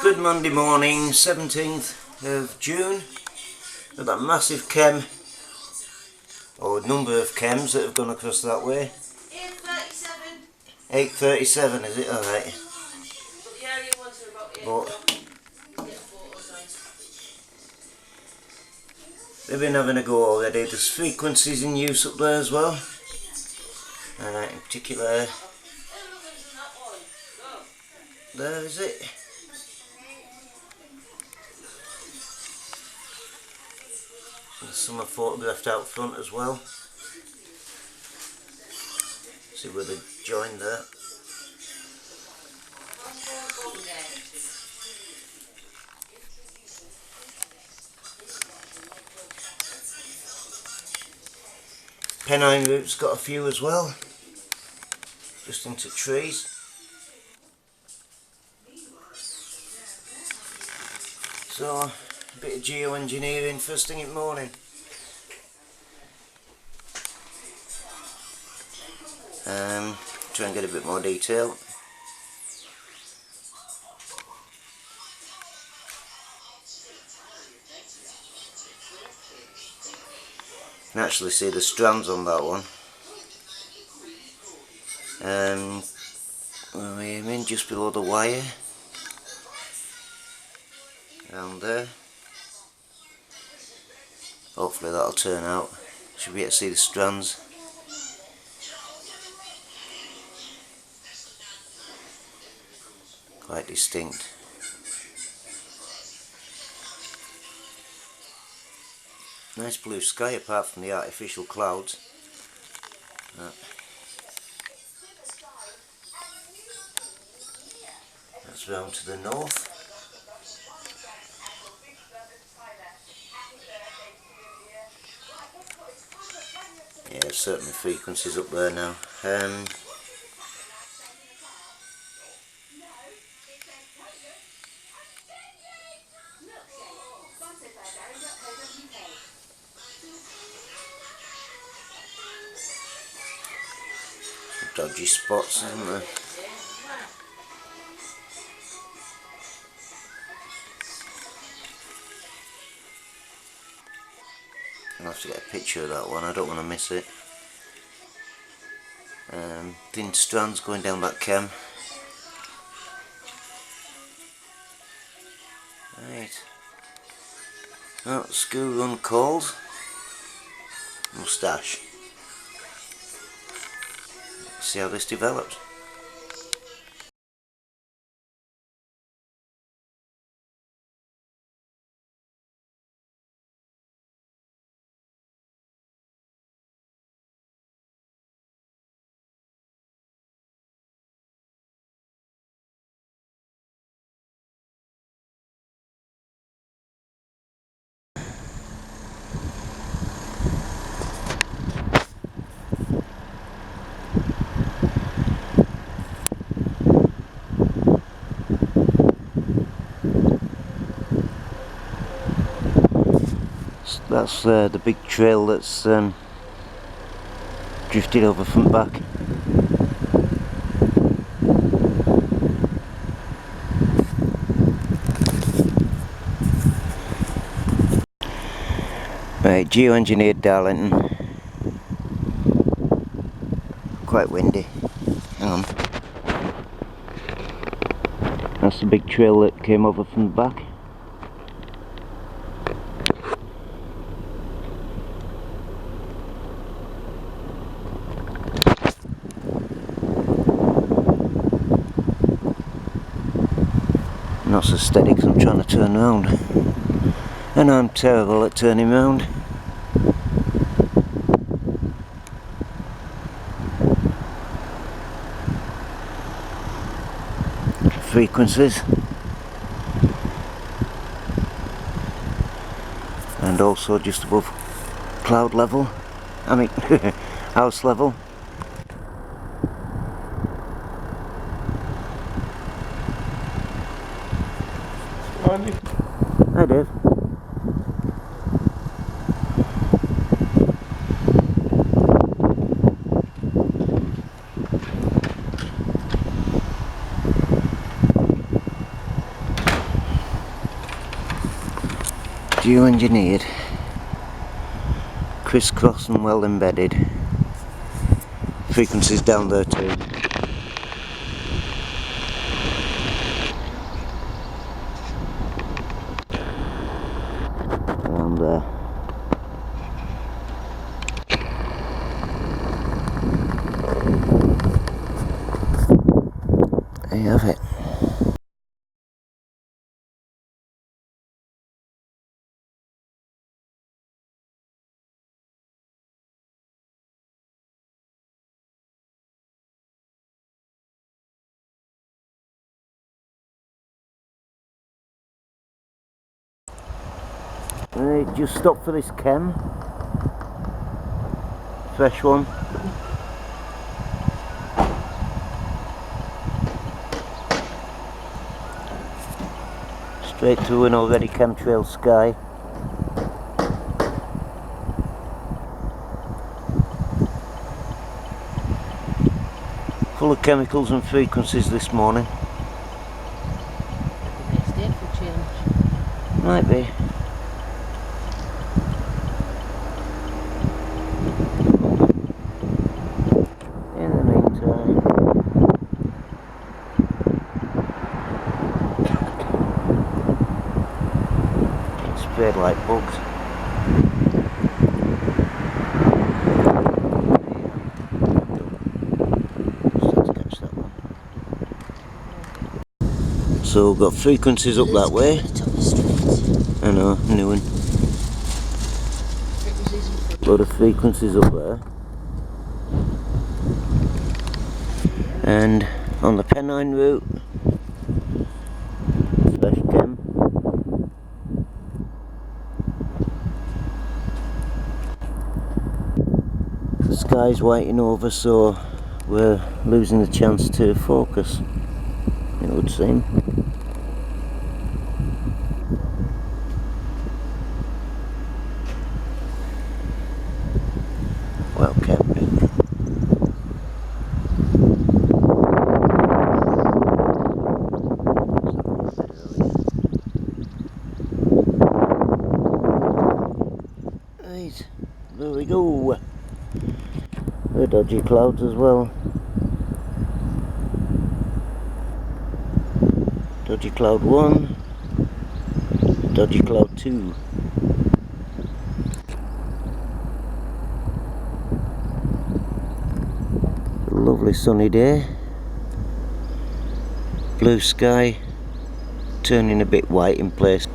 Good Monday morning, 17th of June. Got that massive chem, or number of chems that have gone across that way. 8:37, is it? Alright. But they've been having a go already. There's frequencies in use up there as well. In particular, there is it. There's some are photographed out front as well. See where they joined there. Pennine root's got a few as well, just into trees. So, a bit of geo-engineering first thing in the morning. Try and get a bit more detail. You can actually see the strands on that one. Where are we aiming? Just below the wire. Around there. Hopefully that'll turn out. Should be able to see the strands. Quite distinct. Nice blue sky apart from the artificial clouds. That's round to the north. Yeah, certainly frequencies up there now. Dodgy spots, isn't there? I'll have to get a picture of that one, I don't want to miss it. Thin strands going down that chem. Right. Oh, school run called. Moustache. See how this develops. That's the big trail that's drifted over from the back. Right, Geo-Engineered Darlington. Quite windy. Hang on. That's the big trail that came over from the back. Not so steady because I'm trying to turn round, and I'm terrible at turning round. Frequencies, and also just above cloud level, I mean house level. Hi Dave. Geo-Engineered, crisscross and well embedded. Frequencies down there too. Around there. There you have it. Just stop for this chem. Fresh one. Straight to an already chemtrail sky. Full of chemicals and frequencies this morning. Next day for change. Might be. In the meantime, it's sprayed like bugs. So we've got frequencies up that way. I know, new one. Load of frequencies up there. And on the Pennine route, fresh chem. The sky's whitening over, so we're losing the chance to focus, it would seem. Well kept. Right, there we go. They're dodgy clouds as well. Dodgy cloud 1, dodgy cloud 2. Lovely sunny day. Blue sky turning a bit white in place.